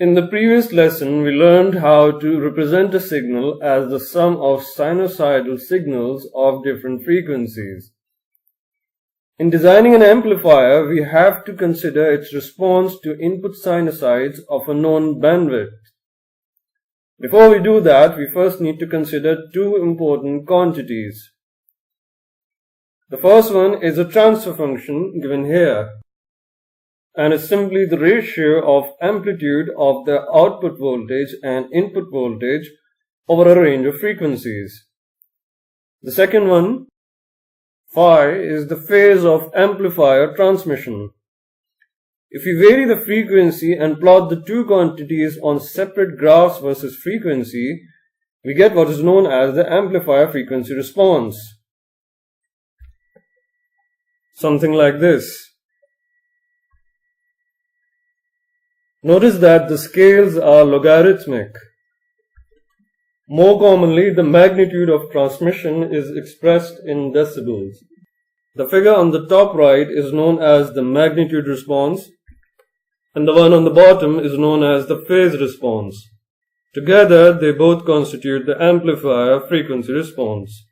In the previous lesson, we learned how to represent a signal as the sum of sinusoidal signals of different frequencies. In designing an amplifier, we have to consider its response to input sinusoids of a known bandwidth. Before we do that, we first need to consider two important quantities. The first one is a transfer function given here, and is simply the ratio of amplitude of the output voltage and input voltage over a range of frequencies. The second one, phi, is the phase of amplifier transmission. If we vary the frequency and plot the two quantities on separate graphs versus frequency, we get what is known as the amplifier frequency response. Something like this. Notice that the scales are logarithmic. More commonly, the magnitude of transmission is expressed in decibels. The figure on the top right is known as the magnitude response, and the one on the bottom is known as the phase response. Together, they both constitute the amplifier frequency response.